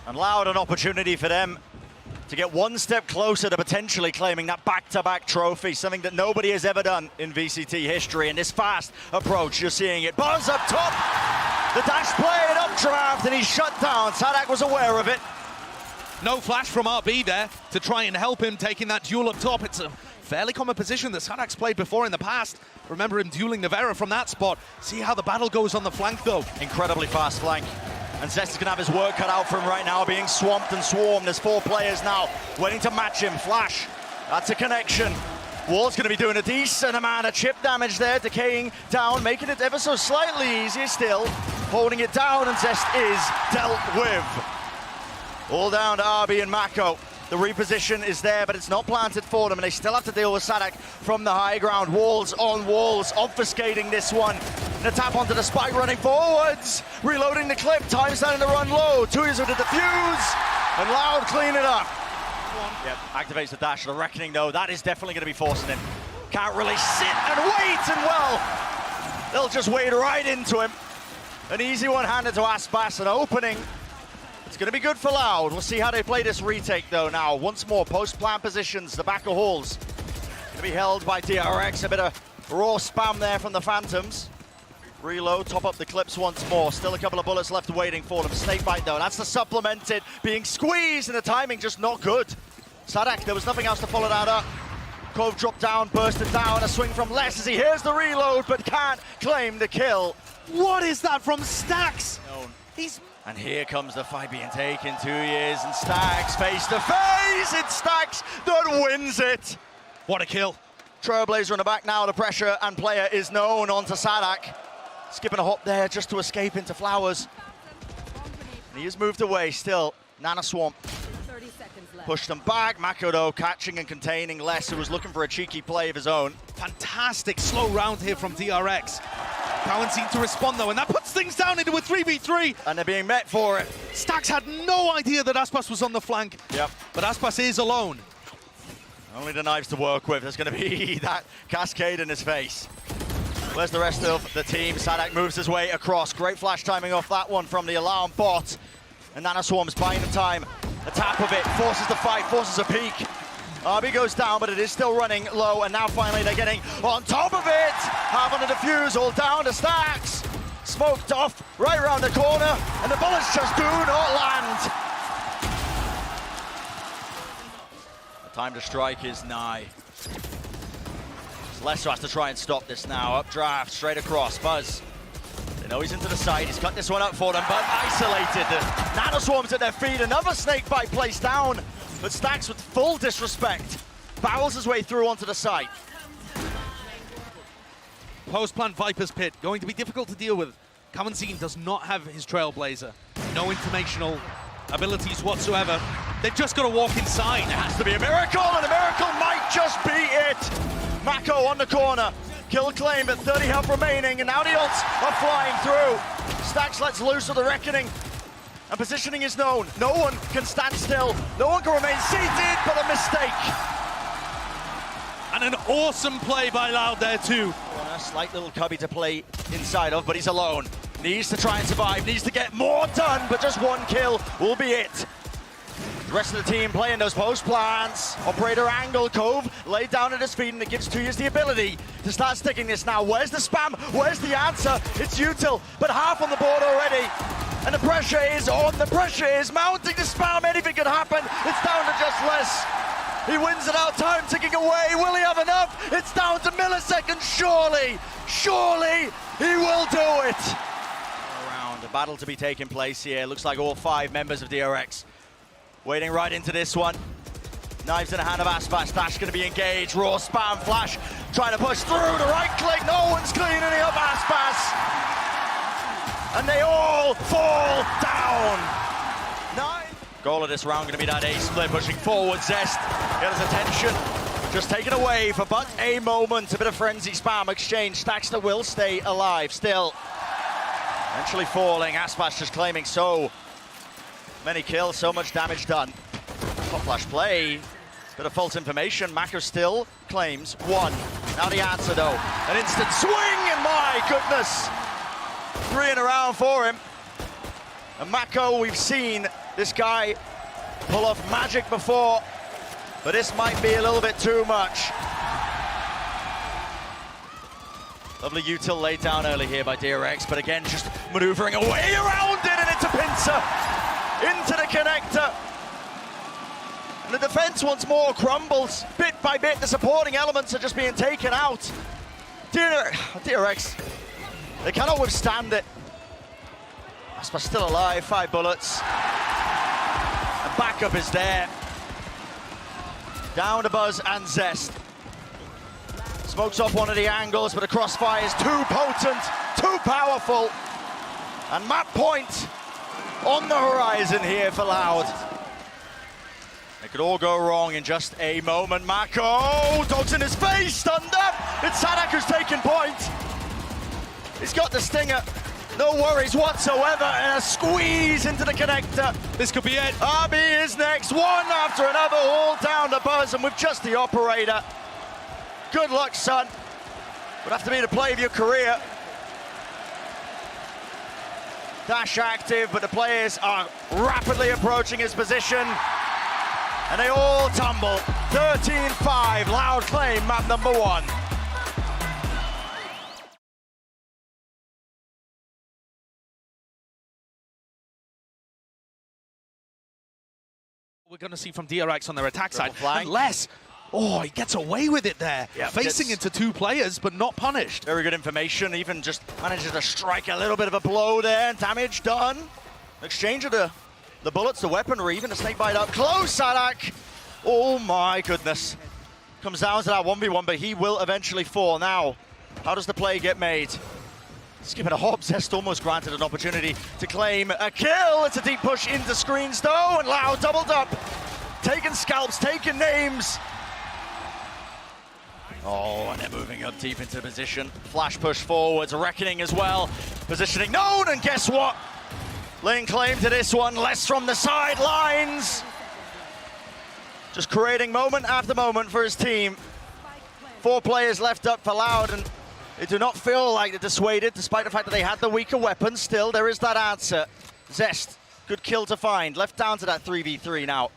And Loud, an opportunity for them to get one step closer to potentially claiming that back-to-back trophy, something that nobody has ever done in VCT history. And this fast approach, you're seeing it. Buzz up top, the dash play and updraft, and he's shut down. Tarik was aware of it. No flash from RB there to try and help him taking that duel up top. It's a fairly common position that Tarek's played before in the past. Remember him dueling Navera from that spot. See how the battle goes on the flank though. Incredibly fast flank. And Zest is going to have his work cut out for him right now, being swamped and swarmed. There's 4 players now waiting to match him. Flash, that's a connection. Wall's going to be doing a decent amount of chip damage there, decaying down, making it ever so slightly easier still. Holding it down, and Zest is dealt with. All down to RB and Mako. The reposition is there, but it's not planted for them, and they still have to deal with Tarik from the high ground. Walls on walls, obfuscating this one. And a tap onto the spike, running forwards. Reloading the clip, time starting to run low. 2 is with the defuse, and Loud clean it up. Yep, activates the dash. The Reckoning, though, that is definitely going to be forcing him. Can't really sit and wait, and well, they'll just wade right into him. An easy one handed to Aspas, an opening. It's going to be good for Loud. We'll see how they play this retake, though, now. Once more, post-plant positions, the back of halls. Going to be held by DRX. A bit of raw spam there from the Phantoms. Reload, top up the clips once more. Still a couple of bullets left waiting for them. Snakebite, though, that's the supplemented. Being squeezed, and the timing just not good. Tarik, there was nothing else to follow that up. Cove dropped down, bursted down. A swing from Les as he hears the reload, but can't claim the kill. What is that from Stax? He's... And here comes the fight being taken. 2 years and Stax face to face. It's Stax that wins it. What a kill. Trailblazer in the back now. The pressure and player is known onto Tarik. Skipping a hop there just to escape into Flowers. And he has moved away still. Nana Swamp. 30 seconds left. Pushed them back. Mako, though, catching and containing Les, who was looking for a cheeky play of his own. Fantastic slow round here from DRX. Cowan seemed to respond though, and that puts things down into a 3v3. And they're being met for it. Stax had no idea that Aspas was on the flank. Yep. But Aspas is alone. Only the knives to work with. There's going to be that cascade in his face. Where's the rest of the team? Tarik moves his way across. Great flash timing off that one from the alarm bot. And Nana Swarm's buying the time. The tap of it forces the fight, forces a peek. RB goes down, but it is still running low, and now finally they're getting on top of it. Half on the defuse, all down to Stax. Smoked off right around the corner, and the bullets just do not land. The time to strike is nigh. Lesso has to try and stop this now. Updraft, straight across. Buzz. They know he's into the side. He's cut this one up for them, but isolated. Nano Swarms at their feet. Another snakebite placed down. But Stax with full disrespect barrels his way through onto the site. Post-plant Viper's Pit, going to be difficult to deal with. Kamanzine does not have his Trailblazer. No informational abilities whatsoever. They've just got to walk inside. It has to be a miracle, and a miracle might just be it. Mako on the corner. Kill claim at 30 health remaining, and now the ults are flying through. Stax lets loose of the Reckoning. And positioning is known. No one can stand still. No one can remain seated, but a mistake. And an awesome play by Loud there too. A slight little cubby to play inside of, but he's alone. Needs to try and survive, needs to get more done, but just one kill will be it. The rest of the team playing those post plans. Operator angle, Cove laid down at his feet, and it gives 2 years the ability to start sticking this now. Where's the spam? Where's the answer? It's util, but half on the board already. And the pressure is on, the pressure is mounting the spam. Anything could happen. It's down to just less. He wins it out, time ticking away. Will he have enough? It's down to milliseconds, surely. Surely he will do it. Around, a battle to be taking place here. Looks like all 5 members of DRX wading right into this one. Knives in the hand of Aspas. Dash going to be engaged. Raw spam flash. Trying to push through. The right click. No one's cleaning up Aspas. And they all fall down. 9. Goal of this round going to be that A split, pushing forward. Zest get his attention. Just taken away for but a moment. A bit of frenzy spam exchange. Staxter will stay alive still. Eventually falling. Aspas just claiming so many kills, so much damage done. Top flash play. Bit of false information. Mako still claims 1. Now the answer though. An instant swing, and my goodness. 3 in a round for him. And Mako, we've seen this guy pull off magic before, but this might be a little bit too much. Lovely util laid down early here by DRX, but again, just maneuvering away around it and into Pincer, into the connector. And the defense once more crumbles. Bit by bit, the supporting elements are just being taken out. DRX, they cannot withstand it. Aspa's still alive, 5 bullets. And backup is there. Down to Buzz and Zest. Smokes off one of the angles, but the crossfire is too potent, too powerful. And map point on the horizon here for Loud. It could all go wrong in just a moment. Mako, dogs in his face, stunned up. It's Sadak who's taking point. He's got the stinger. No worries whatsoever, and a squeeze into the connector. This could be it. RB is next, one after another, all down to Buzz, and with just the operator. Good luck, son. Would have to be the play of your career. Dash active, but the players are rapidly approaching his position. And they all tumble. 13-5, Loud claim map number 1. We're going to see from DRX on their attack side, flank. unless, oh, he gets away with it there. Yep, facing into 2 players, but not punished. Very good information, even just manages to strike a little bit of a blow there. Damage done. Exchange of the bullets, the weaponry, even a snake bite up close, Sadak. Oh my goodness. Comes down to that 1v1, but he will eventually fall. Now, how does the play get made? Skipping a hop, Zest almost granted an opportunity to claim a kill. It's a deep push into screens though, and Loud doubled up. Taking scalps, taking names. Oh, and they're moving up deep into position. Flash push forwards, Reckoning as well. Positioning known, and guess what? Laying claim to this one, less from the sidelines. Just creating moment after moment for his team. 4 players left up for Loud, and they do not feel like they're dissuaded, despite the fact that they had the weaker weapons. Still, there is that answer. Zest, good kill to find. Left down to that 3v3 now.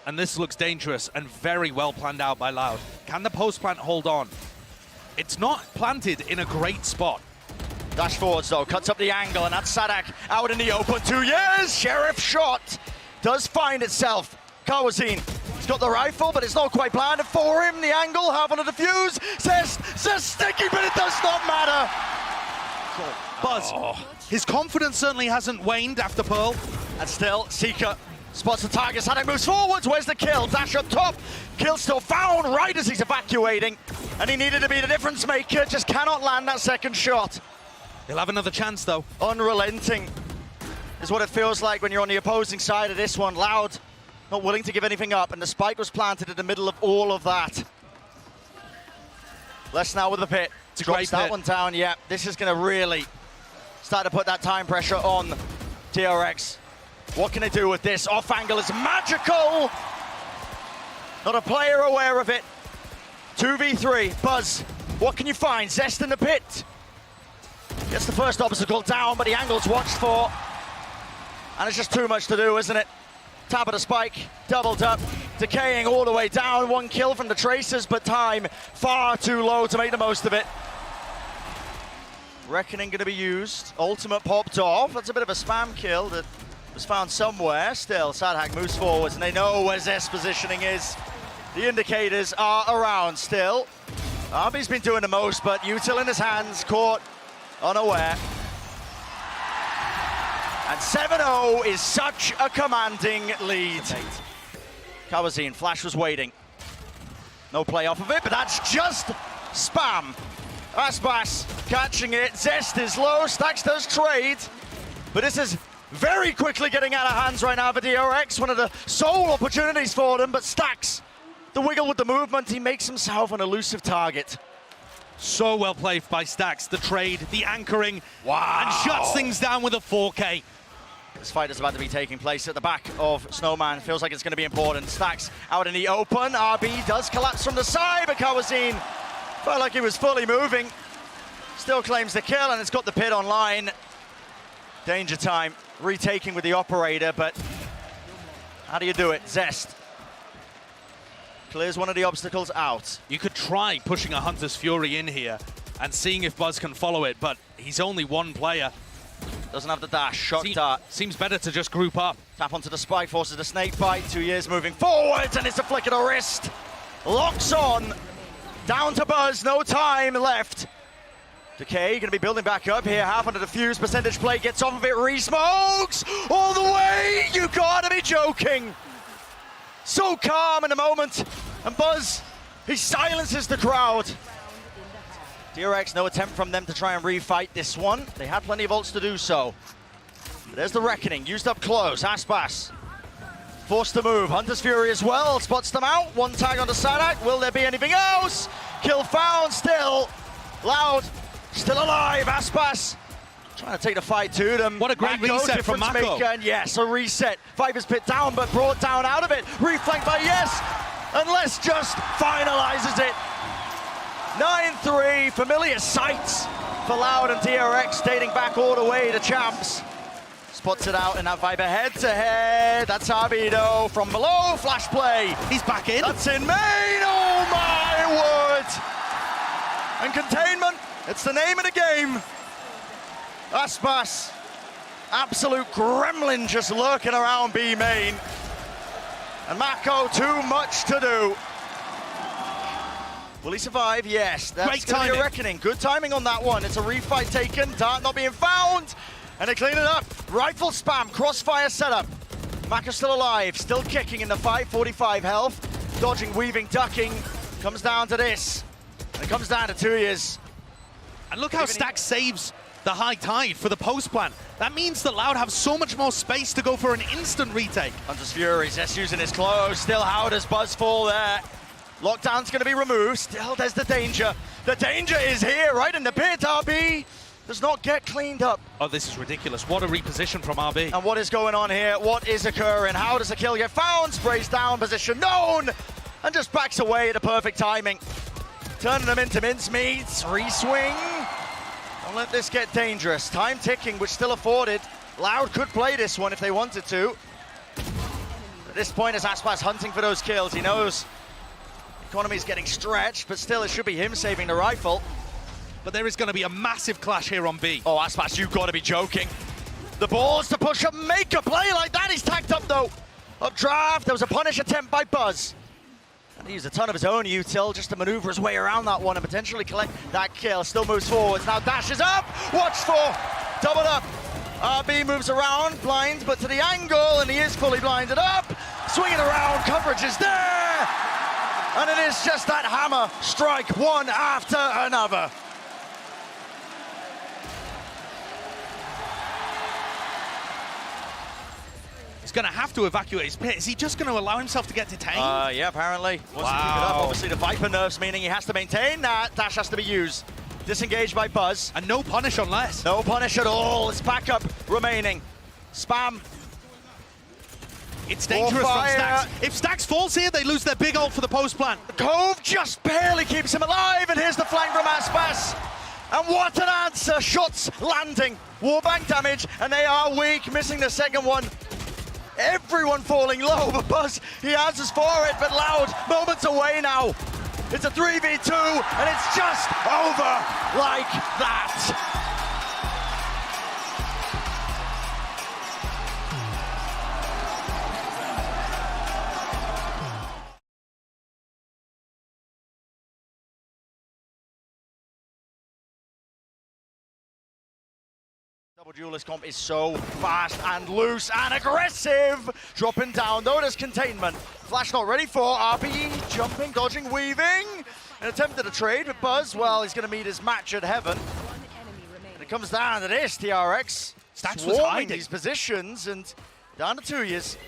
And this looks dangerous and very well planned out by Loud. Can the post plant hold on? It's not planted in a great spot. Dash forwards though, cuts up the angle, and that's Sadak out in the open. 2 years, Sheriff shot does find itself. Kawazine, he's got the rifle, but it's not quite planted for him. The angle, half on the defuse. Zest sticky, but it does not matter. Buzz, his confidence certainly hasn't waned after Pearl. And still, Seeker spots the target. Sadak moves forwards. Where's the kill? Dash up top. Kill still found right as he's evacuating. And he needed to be the difference maker. Just cannot land that second shot. He'll have another chance though. Unrelenting is what it feels like when you're on the opposing side of this one. Loud, not willing to give anything up, and the spike was planted in the middle of all of that. Less now with the pit. It's a Drops great that pit. one down. Yeah, this is going to really start to put that time pressure on DRX. What can they do with this? Off angle is magical. Not a player aware of it. 2v3. Buzz, what can you find? Zest in the pit. Gets the first obstacle down, but the angle's watched for. And it's just too much to do, isn't it? Tap of the spike, doubled up, decaying all the way down. 1 kill from the Tracers, but time far too low to make the most of it. Reckoning going to be used. Ultimate popped off. That's a bit of a spam kill that was found somewhere. Still, Sadak moves forwards, and they know where Zest's positioning is. The indicators are around still. RB's been doing the most, but util in his hands, caught unaware. And 7-0 is such a commanding lead. Kawazine, Flash was waiting. No play off of it, but that's just spam. Aspas catching it. Zest is low. Stacks does trade. But this is very quickly getting out of hands right now for DRX. One of the sole opportunities for them, but Stacks, the wiggle with the movement, he makes himself an elusive target. So well played by Stacks. The trade, the anchoring, Wow. and shuts things down with a 4K. This fight is about to be taking place at the back of Snowman. Feels like it's going to be important. Stacks out in the open. RB does collapse from the side, but Kawazine felt like he was fully moving. Still claims the kill, and it's got the pit online. Danger time, retaking with the operator, but how do you do it? Zest clears one of the obstacles out. You could try pushing a Hunter's Fury in here and seeing if Buzz can follow it, but he's only one player. Doesn't have the dash, shock dart. Seems better to just group up. Tap onto the spike, forces the snake bite. 2 years moving forwards, and it's a flick of the wrist. Locks on, down to Buzz, no time left. Decay gonna be building back up here, half on the defuse, percentage play, gets off of it, re-smokes all the way, you gotta be joking. So calm in the moment, and Buzz, he silences the crowd. DRX, no attempt from them to try and refight this one. They had plenty of ults to do so. But there's the Reckoning, used up close, Aspas. Forced to move, Hunter's Fury as well, spots them out. One tag on the Sadak, will there be anything else? Kill found still. Loud, still alive, Aspas. Trying to take the fight to them. What a great reset from Mako. And yes, a reset. Viper's pit down, but brought down out of it. Reflanked by Yes, unless just finalizes it. 9-3, familiar sights for Loud and DRX, dating back all the way to champs. Spots it out, and that Viper head-to-head. That's Arbido from below, flash play. He's back in. That's in main, oh my word. And containment, it's the name of the game. Aspas, absolute gremlin just lurking around B main. And Mako, too much to do. Will he survive? Yes. That's going to be a Reckoning. Good timing on that one. It's a refight taken. Dart not being found. And they clean it up. Rifle spam. Crossfire setup. Mako's still alive. Still kicking in the fight. 45 health. Dodging, weaving, ducking. Comes down to this. And it comes down to 2 years. And look how Stack saves the high tide for the post plan. That means that Loud have so much more space to go for an instant retake. Hunter's Fury. Zest using his clothes. Still, how does Buzz fall there? Lockdown's going to be removed. Still, there's the danger. The danger is here, right in the pit. RB does not get cleaned up. Oh, this is ridiculous. What a reposition from RB. And what is going on here? What is occurring? How does the kill get found? Sprays down, position known, and just backs away at the perfect timing. Turning them into mincemeats. Re-swing. Don't let this get dangerous. Time ticking, which still afforded. Loud could play this one if they wanted to. At this point, as Aspas hunting for those kills, he knows economy's getting stretched, but still it should be him saving the rifle. But there is going to be a massive clash here on B. Oh, Aspas, you've got to be joking. The balls to push up, make a play like that. He's tacked up though. Up draft, there was a punish attempt by Buzz. And he used a ton of his own util just to maneuver his way around that one and potentially collect that kill. Still moves forwards, now dashes up. Watch for, double up. RB moves around, blind, but to the angle, and he is fully blinded up. Swinging around, coverage is there. And it is just that hammer strike, one after another. He's going to have to evacuate his pit. Is he just going to allow himself to get detained? Yeah, apparently. Wants to keep it up. Obviously, the Viper nerfs, meaning he has to maintain that. Dash has to be used. Disengaged by Buzz. And no punish unless. No punish at all. It's backup remaining. Spam. It's dangerous from Stax. If Stax falls here, they lose their big ult for the post plan. The Cove just barely keeps him alive, and here's the flank from Aspas. And what an answer, shots landing. Warbank damage, and they are weak, missing the second one. Everyone falling low, but Buzz, he answers for it, but Loud, moments away now. It's a 3v2, and it's just over like that. Double duelist comp is so fast and loose and aggressive. Dropping down, though, there's containment. Flash not ready for RPE, jumping, dodging, weaving. An attempt at a trade with Buzz. Well, he's going to meet his match at heaven. And it comes down to this, DRX. Stax was hiding these positions and down to 2 years.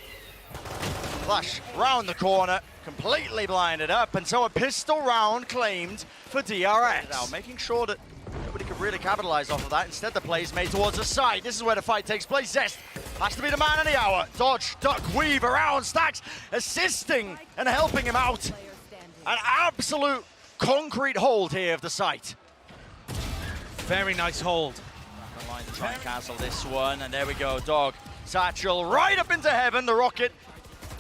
Flash round the corner, completely blinded up, and so a pistol round claimed for DRX. Now making sure that nobody could really capitalize off of that. Instead, the play is made towards the side. This is where the fight takes place. Zest has to be the man of the hour. Dodge, duck, weave around. Stax assisting and helping him out. An absolute concrete hold here of the site. Very nice hold. Trying to cancel this one, and there we go, Dog. Satchel right up into heaven, the rocket.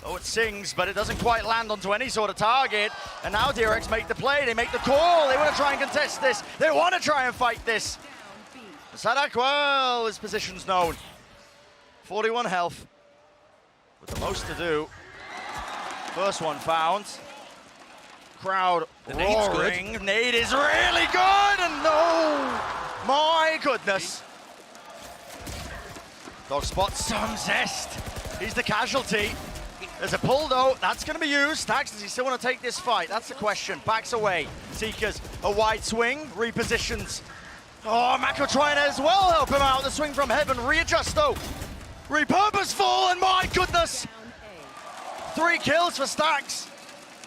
Oh, it sings, but it doesn't quite land onto any sort of target. And now DRX make the play, they make the call. They want to try and contest this. They want to try and fight this. Tarik, well, his position's known. 41 health, with the most to do. First one found. Crowd roaring. Nade is really good, and no, my goodness. Dog spots some zest. He's the casualty. There's a pull though, that's going to be used. Stax, does he still want to take this fight? That's the question. Backs away. Seekers, a wide swing, repositions. Oh, Mako trying to as well help him out. The swing from heaven, readjust though. Repurposeful, and my goodness. 3 kills for Stax.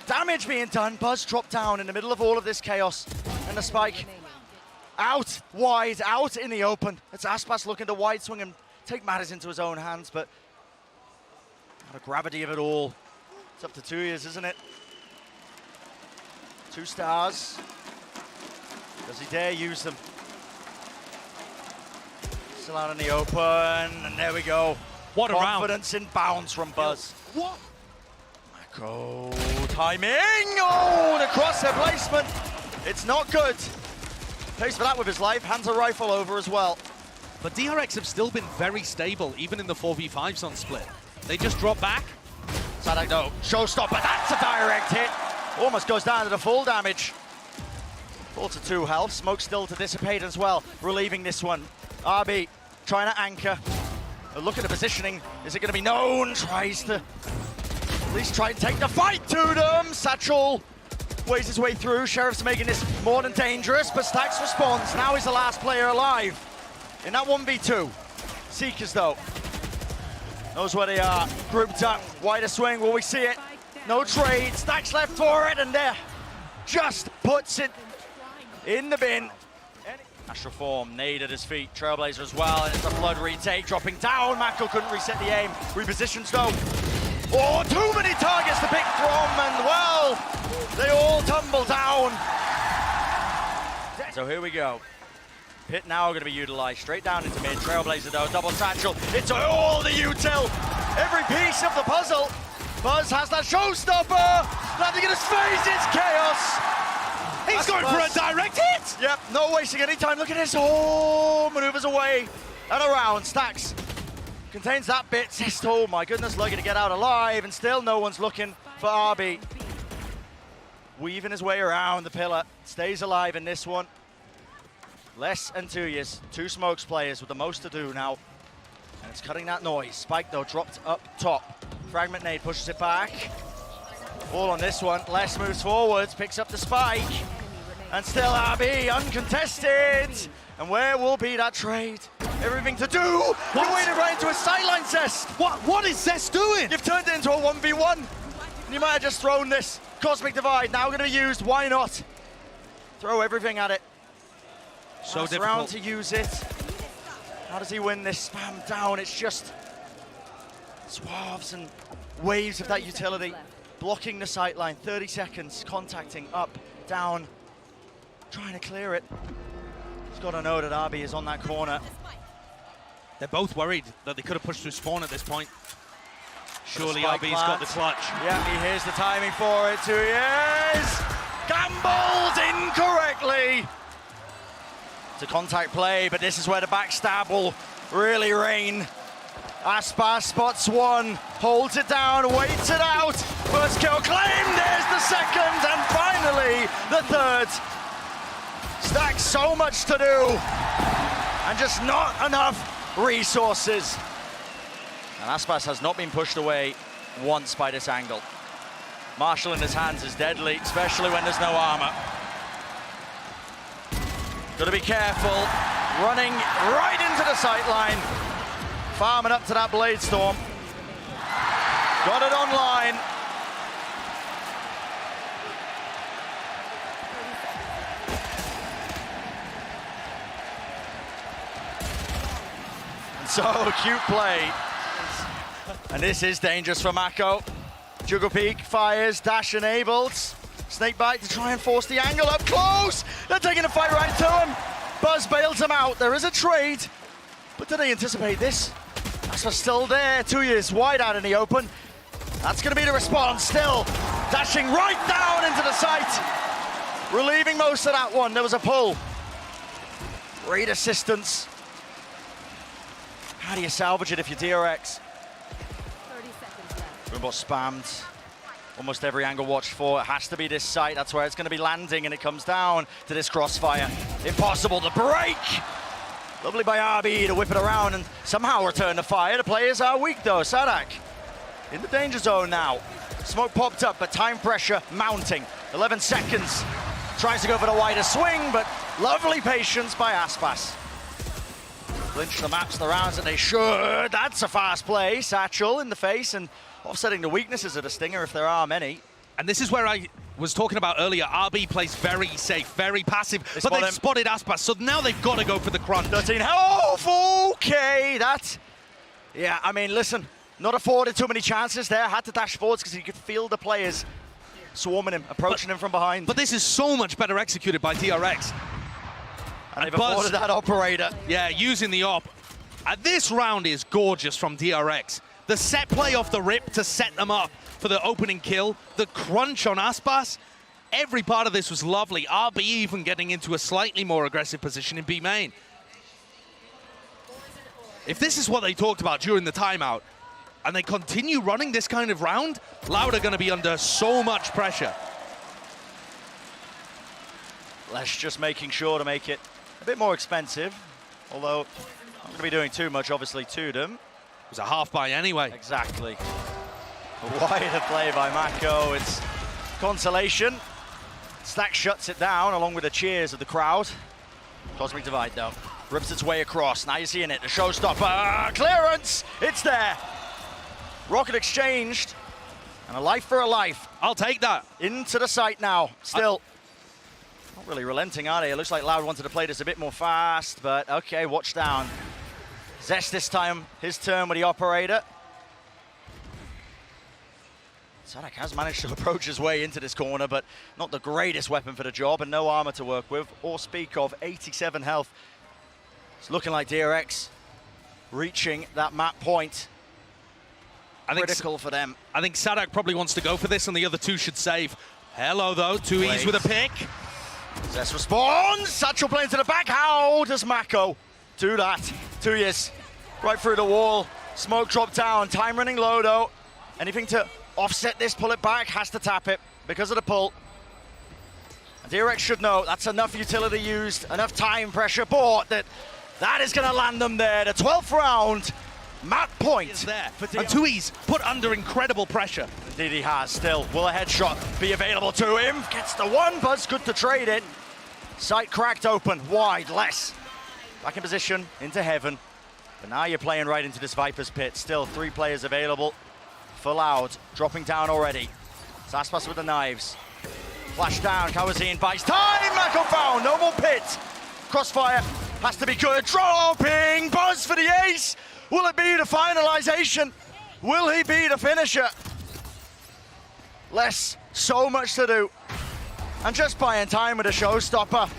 Damage being done. Buzz dropped down in the middle of all of this chaos. And the spike out wide, out in the open. It's Aspas looking to wide swing and take matters into his own hands, but the gravity of it all. It's up to 2 years, isn't it? 2 stars. Does he dare use them? Still out in the open, and there we go. What a round. Confidence in bounds from Buzz. What? Mako timing. Oh, the crosshair placement. It's not good. Pays for that with his life. Hands a rifle over as well. But DRX have still been very stable, even in the 4v5s on split. They just drop back. Tarik, no. Showstopper. That's a direct hit. Almost goes down to the full damage. Full to 2 health. Smoke still to dissipate as well. Relieving this one. RB trying to anchor. A look at the positioning. Is it going to be known? Tries to at least try and take the fight to them. Satchel weighs his way through. Sheriff's making this more than dangerous, but Stax responds. Now he's the last player alive in that 1v2. Seekers, though, knows where they are. Grouped up. Wider swing. Will we see it? No trade. Stax left for it, and there just puts it in the bin. Astral form, nade at his feet, Trailblazer as well, and it's a flood retake, dropping down. Mako couldn't reset the aim, repositions though. Oh, too many targets to pick from, and well, they all tumble down. So here we go. Pit now going to be utilized, straight down into mid. Trailblazer though, double satchel, it's all the util. Every piece of the puzzle. Buzz has that showstopper, landing in his face, it's chaos. He's going for a direct hit! Yep, not wasting any time. Look at this. Oh, maneuvers away and around. Stax contains that bit. Zest, oh my goodness, lucky to get out alive, and still no one's looking for RB. Weaving his way around the pillar. Stays alive in this one. Less than 2 years. 2 smokes players with the most to do now. And it's cutting that noise. Spike, though, dropped up top. Fragment nade pushes it back. All on this one. Les moves forwards, picks up the spike. And still RB uncontested. And where will be that trade? Everything to do. What? You waited right into a sideline, Zest. What is Zest doing? You've turned it into a 1v1. And you might have just thrown this. Cosmic Divide now going to be used. Why not? Throw everything at it. So difficult. Around to use it. How does he win this? Spam down. It's just swaths and waves of that utility. Blocking the sightline, 30 seconds, contacting up, down, trying to clear it. He's got to know that RB is on that corner. They're both worried that they could have pushed through spawn at this point. Surely RB's plant. got the clutch. Yeah, he hears the timing for it, 2 years. Gambled incorrectly. It's a contact play, but this is where the backstab will really reign. Aspas spots one, holds it down, waits it out. First kill claimed, there's the second, and finally the third. Stax so much to do, and just not enough resources. And Aspas has not been pushed away once by this angle. Marshall in his hands is deadly, especially when there's no armor. Gotta be careful, running right into the sightline. Farming up to that Blade Storm. Got it online. And so, cute play. And this is dangerous for Mako. Juggle peek, fires, dash enabled. Snakebite to try and force the angle up close. They're taking the fight right to him. Buzz bails him out. There is a trade. But did they anticipate this? Aspas still there, 2 years wide out in the open. That's going to be the response still. Dashing right down into the site. Relieving most of that one. There was a pull. Great assistance. How do you salvage it if you're DRX? 30 seconds left. Rumbot spammed. Almost every angle watched for. It has to be this site. That's where it's going to be landing, and it comes down to this crossfire. Impossible to break. Lovely by RB to whip it around and somehow return the fire. The players are weak though. Sadak in the danger zone now. Smoke popped up, but time pressure mounting. 11 seconds. Tries to go for the wider swing, but lovely patience by Aspas. Clinch the maps, the rounds that they should. That's a fast play. Satchel in the face and offsetting the weaknesses of the Stinger if there are many. And this is where I was talking about earlier. RB plays very safe, very passive, but they've spotted Aspas, so now they've got to go for the crunch. 13 health, okay, that, yeah, I mean, listen, not afforded too many chances there, had to dash forwards because he could feel the players swarming him, approaching him from behind. But this is so much better executed by DRX. And they've afforded that operator. Yeah, using the op. This round is gorgeous from DRX. The set play off the rip to set them up for the opening kill, the crunch on Aspas, every part of this was lovely. RB even getting into a slightly more aggressive position in B main. If this is what they talked about during the timeout, and they continue running this kind of round, Loud are going to be under so much pressure. Lesh just making sure to make it a bit more expensive, although not going to be doing too much, obviously, to them. It was a half buy anyway. Exactly. Wider play by Mako. It's consolation. Stack shuts it down along with the cheers of the crowd. Cosmic Divide, though, rips its way across. Now you're seeing it. The showstopper clearance. It's there. Rocket exchanged. And a life for a life. I'll take that. Into the site now. Still. Not really relenting, are they? It looks like Loud wanted to play this a bit more fast, but okay, watch down. Zest this time, his turn with the operator. Sadak has managed to approach his way into this corner, but not the greatest weapon for the job, and no armor to work with, or speak of. 87 health. It's looking like DRX reaching that map point. Critical for them. I think Sadak probably wants to go for this, and the other two should save. Hello, though, 2Es with a pick. Zest responds, Satchel playing to the back. How does Mako do that? 2 years, right through the wall. Smoke drop down, time running low though. Anything to offset this, pull it back, has to tap it because of the pull. And DRX should know that's enough utility used, enough time pressure bought that is going to land them there. The 12th round, map point there. And 2Es put under incredible pressure. Indeed he has still. Will a headshot be available to him? Gets the one, Buzz good to trade it. Sight cracked open, wide, less. Back in position, into heaven. But now you're playing right into this Viper's pit. Still 3 players available. For Loud, dropping down already. Aspas with the knives. Flash down, Kawazine buys time! Mako found, no more pit. Crossfire has to be good. Dropping, Buzz for the ace. Will it be the finalization? Will he be the finisher? Less, so much to do. And just buying time with a showstopper.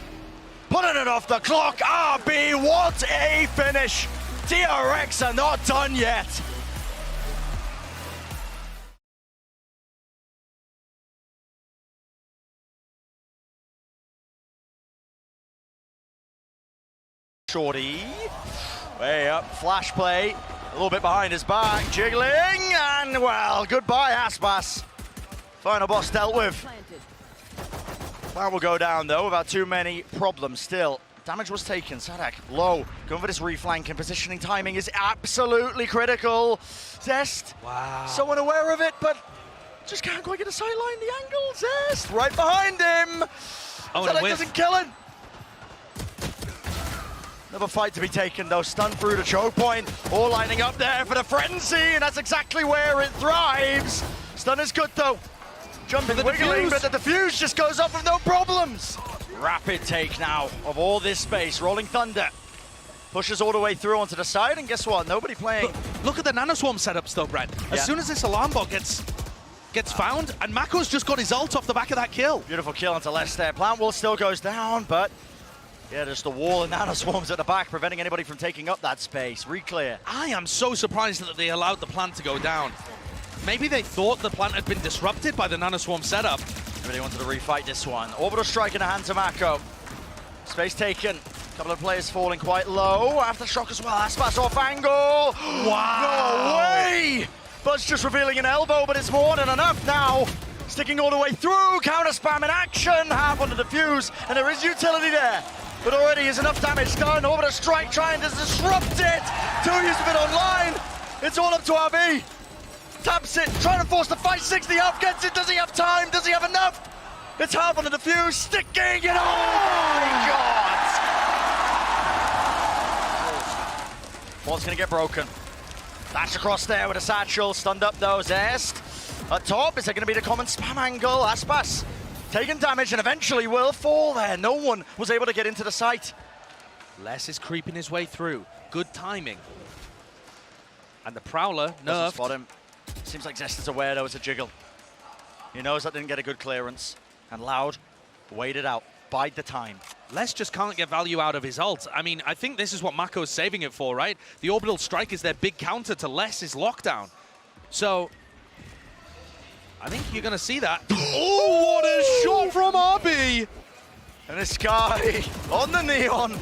Putting it off the clock. RB, what a finish. DRX are not done yet. Shorty, way up, flash play, a little bit behind his back, jiggling, and well, goodbye Aspas. Final boss dealt with. That will go down though without too many problems still. Damage was taken, Sadak low, going for this reflank and positioning timing is absolutely critical. Zest, wow. So unaware of it, but just can't quite get a sideline, the angle. Zest, right behind him. Oh, Sadak doesn't kill him. Another fight to be taken though, stunned through the choke point, all lining up there for the frenzy, and that's exactly where it thrives. Stun is good though, jumping, wiggling, but the defuse just goes up with no problems. Rapid take now of all this space, Rolling Thunder. Pushes all the way through onto the side, and guess what, nobody playing. Look at the nanoswarm setups though, Brent. As soon as this alarm bot gets found, and Mako's just got his ult off the back of that kill. Beautiful kill onto Leicester. Plant wall still goes down, but Yeah, there's the wall and nano swarms at the back, preventing anybody from taking up that space. Reclear. I am so surprised that they allowed the plant to go down. Maybe they thought the plant had been disrupted by the nanoswarm setup. Maybe they wanted to refight this one. Orbital strike in the hands of Mako. Space taken. A couple of players falling quite low. After shock as well. Aspas off angle. Wow. No way! Buzz just revealing an elbow, but it's more than enough now. Sticking all the way through. Counter spam in action. Half on the defuse. And there is utility there. But already is enough damage done. Orbital strike trying to disrupt it. 2 use of it online. It's all up to RB. Taps it, trying to force the 560 up, gets it, does he have time, does he have enough? It's half on the defuse, sticking it, oh my God! Ball's gonna get broken. Dash across there with a satchel, stunned up though, Zest. At top, is it gonna be the common spam angle? Aspas taking damage and eventually will fall there. No one was able to get into the site. Les is creeping his way through. Good timing. And the Prowler Doesn't nerfed. spot him. Seems like Zest is aware though, it's a jiggle. He knows that didn't get a good clearance. And Loud waited out, bide the time. Les just can't get value out of his ult. I mean, I think this is what Mako's saving it for, right? The orbital strike is their big counter to Les's lockdown. So, I think you're going to see that. Oh, what a shot from RB! And this guy on the neon,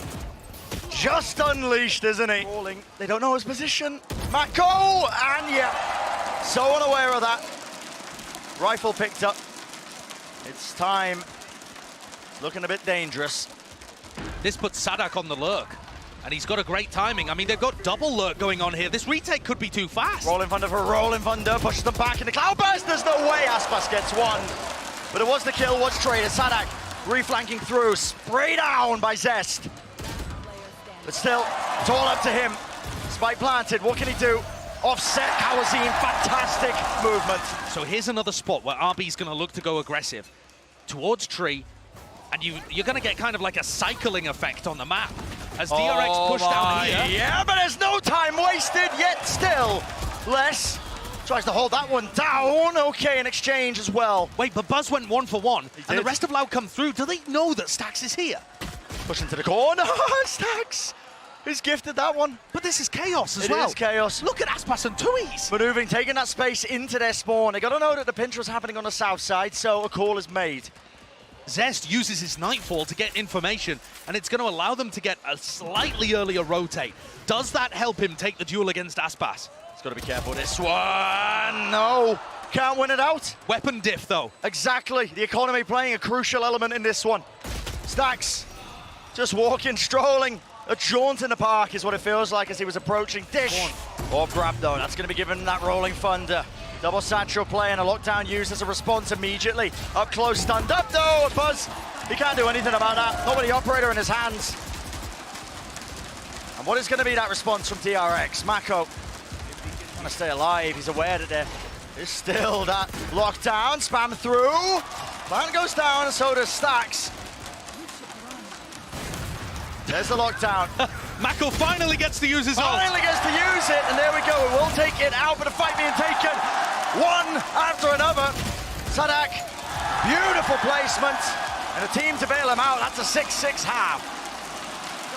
just unleashed, isn't he? Falling. They don't know his position. Mako, and yeah, so unaware of that. Rifle picked up. It's time. Looking a bit dangerous. This puts Sadak on the lurk, and he's got a great timing. I mean, they've got double lurk going on here. This retake could be too fast. Rolling Thunder for Rolling Thunder, pushes them back in the cloud burst. There's no way Aspas gets one. But it was the kill, was traded. Sadak reflanking through, spray down by Zest. But still, it's all up to him. Spike planted, what can he do? Offset Kawazine, fantastic movement. So here's another spot where RB's going to look to go aggressive towards tree, and you're going to get kind of like a cycling effect on the map as DRX push down here. Yeah, but there's no time wasted, yet still. Les tries to hold that one down. Okay, in exchange as well. Wait, but Buzz went 1 for 1, and the did. rest of Loud come through. Do they know that Stax is here? Push into the corner. Stax. He's gifted that one. But this is chaos as well. It is chaos. Look at Aspas and Tuis. Maneuvering, taking that space into their spawn. They got to know that the pinch was happening on the south side, so a call is made. Zest uses his Nightfall to get information, and it's going to allow them to get a slightly earlier rotate. Does that help him take the duel against Aspas? He's got to be careful. This one, no. Can't win it out. Weapon diff, though. Exactly. The economy playing a crucial element in this one. Stax just walking, strolling. A jaunt in the park is what it feels like as he was approaching. Dish or grab though. That's going to be given that Rolling Thunder. Double satchel play and a lockdown used as a response immediately. Up close, stunned up though. Buzz, he can't do anything about that. Not with the operator in his hands. And what is going to be that response from DRX? Mako trying to stay alive. He's aware that there is still that lockdown. Spam through. Plant goes down and so does Stax. There's the lockdown. Mako finally gets to use his ult. Finally gets to use it, and there we go. It will take it out, but a fight being taken. One after another. Sadak, beautiful placement. And a team to bail him out. That's a 6-6 half.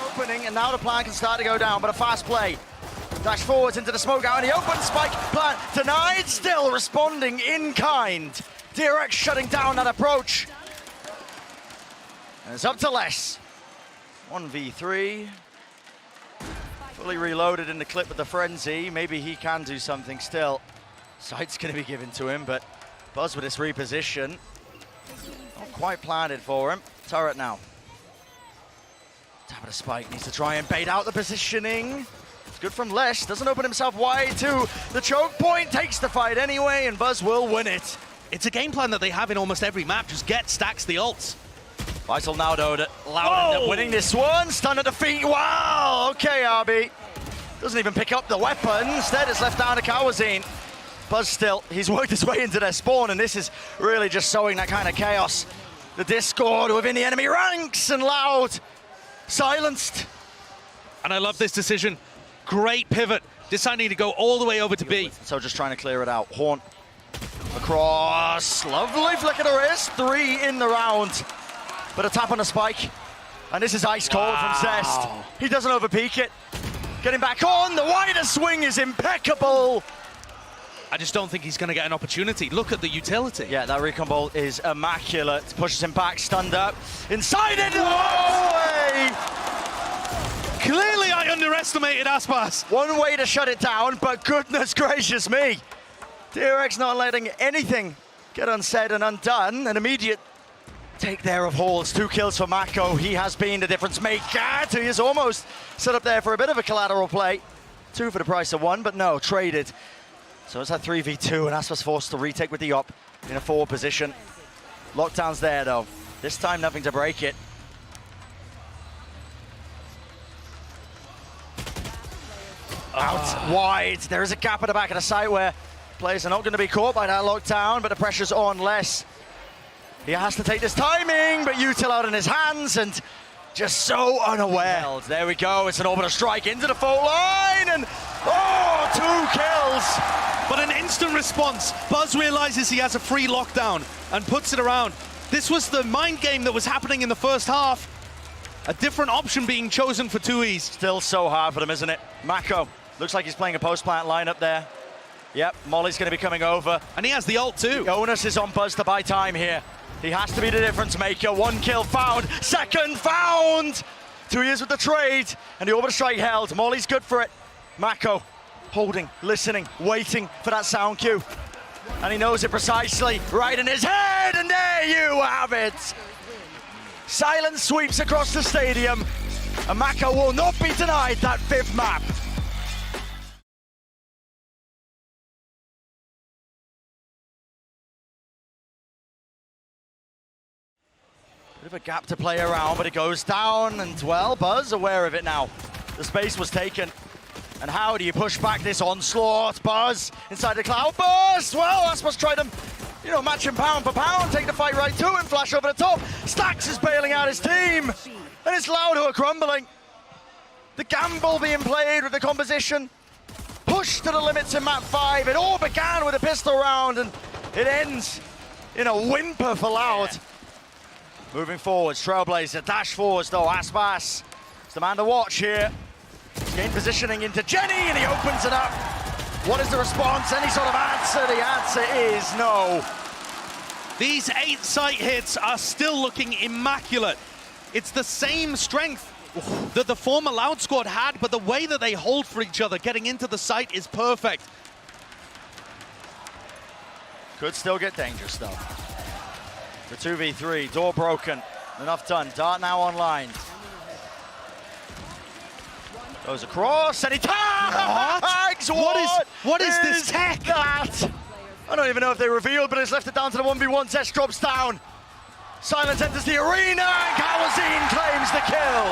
Opening, and now the plan can start to go down, but a fast play. Dash forwards into the smoke out, and the open spike plan denied, still responding in kind. DRX shutting down that approach. And it's up to Les. 1v3. Fully reloaded in the clip with the frenzy. Maybe he can do something still. Sight's going to be given to him, but Buzz with this reposition. Not quite planted for him. Turret now. Tap of the spike, needs to try and bait out the positioning. It's good from Les, doesn't open himself wide to the choke point, takes the fight anyway, and Buzz will win it. It's a game plan that they have in almost every map. Just get Stax the ults. Vital now though that Loud ended up winning this one. Stun at the feet. Wow. Okay, RB. Doesn't even pick up the weapon. Instead, it's left down to Kawazine. Buzz still, he's worked his way into their spawn, and this is really just sowing that kind of chaos. The discord within the enemy ranks, and Loud silenced. And I love this decision. Great pivot. Deciding to go all the way over to B. So just trying to clear it out. Horn across. Lovely flick of the wrist. 3 in the round. But a tap on the spike. And this is ice cold from Zest. He doesn't overpeak it. Getting back on, the wider swing is impeccable. I just don't think he's going to get an opportunity. Look at the utility. Yeah, that recon bolt is immaculate. Pushes him back, stunned up. Inside it, no way! Clearly I underestimated Aspas. One way to shut it down, but goodness gracious me. DRX not letting anything get unsaid and undone. An immediate take there of Halls. 2 kills for Mako. He has been the difference maker. He is almost set up there for a bit of a collateral play. 2 for the price of 1, but no, traded. So it's that 3v2, and Aspas forced to retake with the op in a forward position. Lockdown's there, though. This time, nothing to break it. Out wide. There is a gap at the back of the site where players are not going to be caught by that lockdown, but the pressure's on less. He has to take this timing, but Util out in his hands, and just so unaware. There we go. It's an orbital strike into the fault line, and 2 kills. But an instant response. Buzz realizes he has a free lockdown and puts it around. This was the mind game that was happening in the first half. A different option being chosen for 2Es. Still so hard for them, isn't it? Mako looks like he's playing a post-plant lineup there. Yep, Molly's going to be coming over. And he has the ult too. The onus is on Buzz to buy time here. He has to be the difference maker. 1 kill found, 2nd found. 2 years with the trade, and the orbital strike held. Molly's good for it. Mako holding, listening, waiting for that sound cue. And he knows it precisely, right in his head, and there you have it. Silence sweeps across the stadium, and Mako will not be denied that 5th map. Bit of a gap to play around, but it goes down, and well, Buzz aware of it now. The space was taken. And how do you push back this onslaught? Buzz inside the cloud burst. Well, Aspas tried to, match him pound for pound, take the fight right to him, flash over the top. Stax is bailing out his team, and it's Loud who are crumbling. The gamble being played with the composition, pushed to the limits in map 5. It all began with a pistol round, and it ends in a whimper for Loud. Moving forwards, Trailblazer, dash forwards though, Aspas is the man to watch here. He's gained positioning into Jenny, and he opens it up. What is the response? Any sort of answer? The answer is no. These 8 site hits are still looking immaculate. It's the same strength that the former Loud squad had, but the way that they hold for each other getting into the site is perfect. Could still get dangerous though. The 2v3, door broken, enough done. Dart now online. Goes across, and he tags! What is this tech? That? I don't even know if they revealed, but it's left it down to the 1v1. Zest drops down. Silence enters the arena, and Kawazine claims the kill.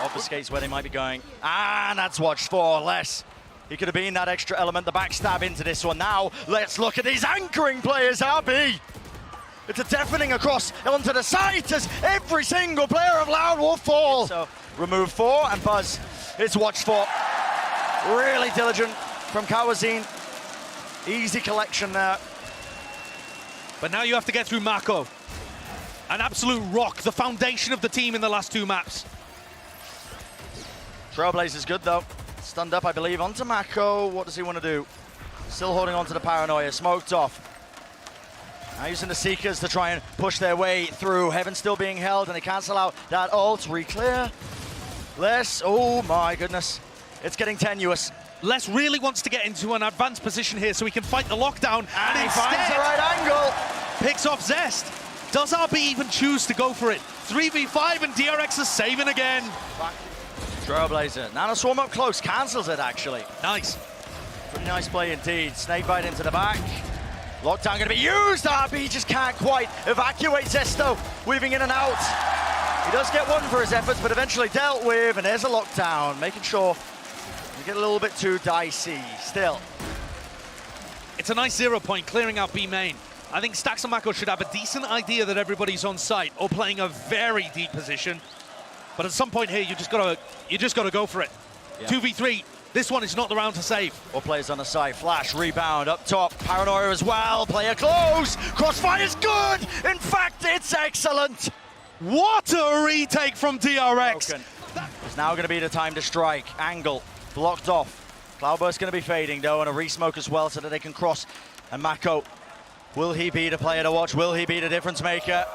Obfuscates where they might be going. And that's watched for less. He could have been that extra element, the backstab into this one. Now, let's look at these anchoring players, RB. It's a deafening across onto the site as every single player of Loud will fall. So, remove 4, and Buzz is watched for. Really diligent from Kawazine. Easy collection there. But now you have to get through Mako. An absolute rock, the foundation of the team in the last 2 maps. Trailblazer's good though. Stunned up, I believe, onto Mako. What does he want to do? Still holding on to the paranoia, smoked off. Now using the Seekers to try and push their way through. Heaven still being held, and they cancel out that ult. Re-clear. Les, oh my goodness. It's getting tenuous. Les really wants to get into an advanced position here so he can fight the lockdown. And he finds the right angle. Picks off Zest. Does RB even choose to go for it? 3v5, and DRX is saving again. Trailblazer. Nano swarm up close. Cancels it, actually. Nice. Pretty nice play indeed. Snakebite into the back. Lockdown going to be used. RB just can't quite evacuate Zesto. Weaving in and out. He does get 1 for his efforts, but eventually dealt with. And there's a lockdown. Making sure we get a little bit too dicey still. It's a nice 0 point, clearing out B main. I think Stax and Mako should have a decent idea that everybody's on site or playing a very deep position. But at some point here, you just gotta go for it. Yeah. 2v3. This one is not the round to save. All players on the side. Flash, rebound, up top. Paranoia as well. Player close. Crossfire's good. In fact, it's excellent. What a retake from DRX. Broken. It's now going to be the time to strike. Angle blocked off. Cloudburst going to be fading though, and a re-smoke as well so that they can cross. And Mako, will he be the player to watch? Will he be the difference maker?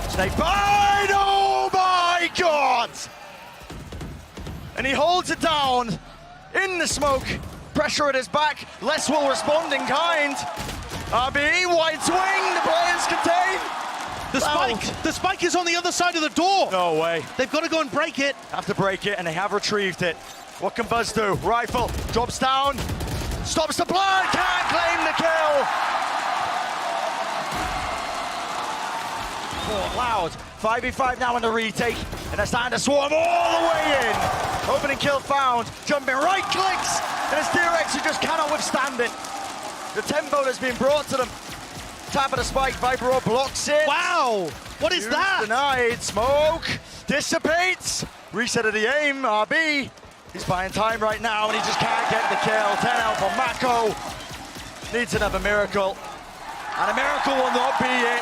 Snake bite! Oh my God! And he holds it down in the smoke. Pressure at his back. Less will respond in kind. RB, wide swing, the players contain. The spike is on the other side of the door. No way. They've got to go and break it. Have to break it, and they have retrieved it. What can Buzz do? Rifle, drops down, stops the blood, can't claim the kill. Oh, Loud, 5v5 now in the retake, and they're starting to swarm all the way in. Opening kill found, jumping right clicks, and it's DRX who just cannot withstand it. The tempo that's been brought to them. Tap of the spike, Viper blocks it. Wow, what is that? Denied, smoke, dissipates. Reset of the aim, RB. He's buying time right now, and he just can't get the kill. 10 out for Mako. Needs another miracle. And a miracle will not be it.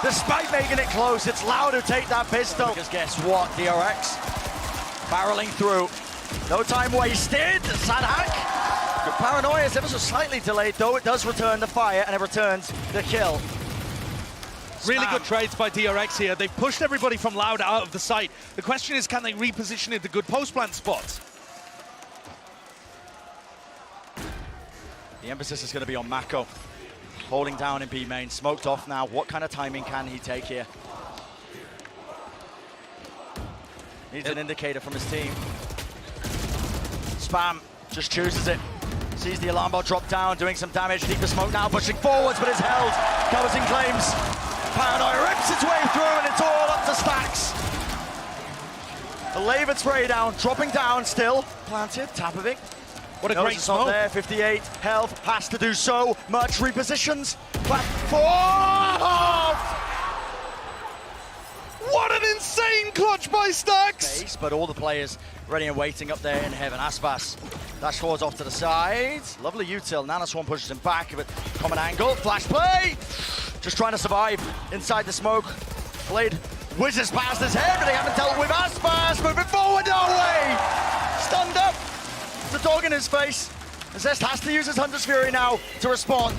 Despite making it close, it's Loud who take that pistol. Because guess what, DRX barreling through. No time wasted. Sad hack. Good paranoia is ever so slightly delayed, though it does return the fire, and it returns the kill. Really good trades by DRX here. They've pushed everybody from Loud out of the site. The question is, can they reposition into good post-plant spots? The emphasis is going to be on Mako. Holding down in B main, smoked off now. What kind of timing can he take here? Needs an indicator from his team. Spam just chooses it. Sees the alarm bot drop down, doing some damage. Deeper smoke now, pushing forwards, but it's held. Covers in claims. Paranoia rips its way through, and it's all up to Stacks. The labored spray down, dropping down still. Planted, Tapovic. What a great smoke. There, 58 health, has to do so much. Repositions. Platform! What an insane clutch by Stacks! But all the players ready and waiting up there in heaven. Aspas dash forwards off to the side. Lovely util. Nanoswarm pushes him back, but common angle. Flash play! Just trying to survive inside the smoke. Blade whizzes past his head, but they haven't dealt with Aspas. Moving forward, no way! Stunned up. The dog in his face. Zest has to use his Hunter's Fury now to respond.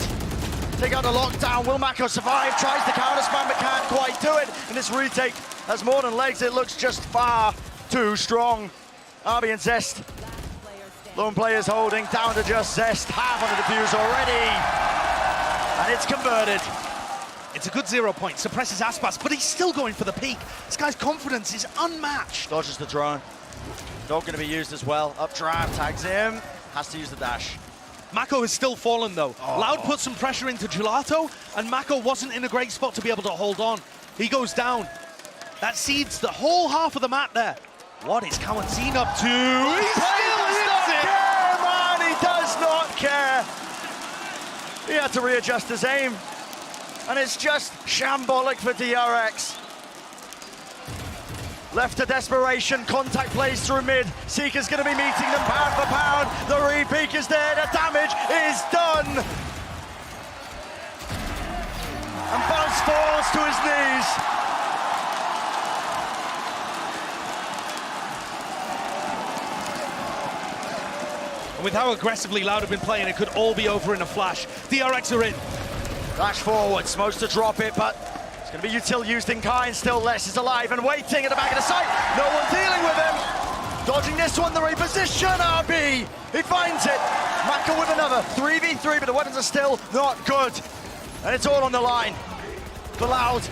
Take out the lockdown. Will Mako survive? Tries to counter spam, but can't quite do it. And this retake has more than legs. It looks just far too strong. Arby and Zest. Lone players holding down to just Zest. Half on the defuse already. And it's converted. It's a good 0 point. Suppresses Aspas, but he's still going for the peak. This guy's confidence is unmatched. Dodges the drone. Dog going to be used as well. Updraft, tags him. Has to use the dash. Mako has still fallen though. Loud put some pressure into Gelato, and Mako wasn't in a great spot to be able to hold on. He goes down. That seeds the whole half of the map there. What is Kawanzine up to? He still hits it! Care, man. He does not care. He had to readjust his aim. And it's just shambolic for DRX. Left to desperation, contact plays through mid. Seeker's going to be meeting them pound for pound. The re-peek is there, the damage is done. And Buzz falls to his knees. And with how aggressively Loud have been playing, it could all be over in a flash. DRX are in. Dash forward, smokes to drop it, but it's going to be util used in kind. Still less is alive and waiting at the back of the site. No one dealing with him. Dodging this one, the reposition, RB. He finds it. Mako with another 3v3, but the weapons are still not good. And it's all on the line for Loud.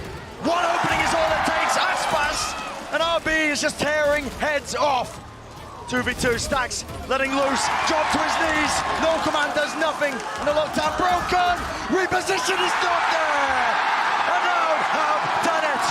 One opening is all it takes. Aspas and RB is just tearing heads off. 2v2, Stacks letting loose, drop to his knees, no command does nothing, and the lockdown broken, reposition is not there, and Loud have done it.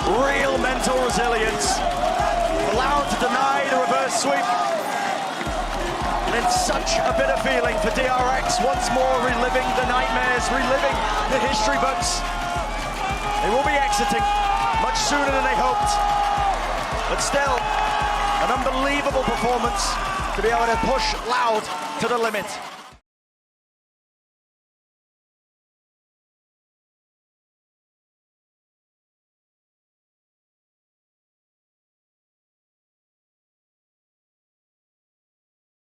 Real mental resilience Allowed to deny the reverse sweep. And it's such a bitter feeling for DRX, once more reliving the nightmares, reliving the history books. They will be exiting much sooner than they hoped. But still, an unbelievable performance to be able to push Loud to the limit.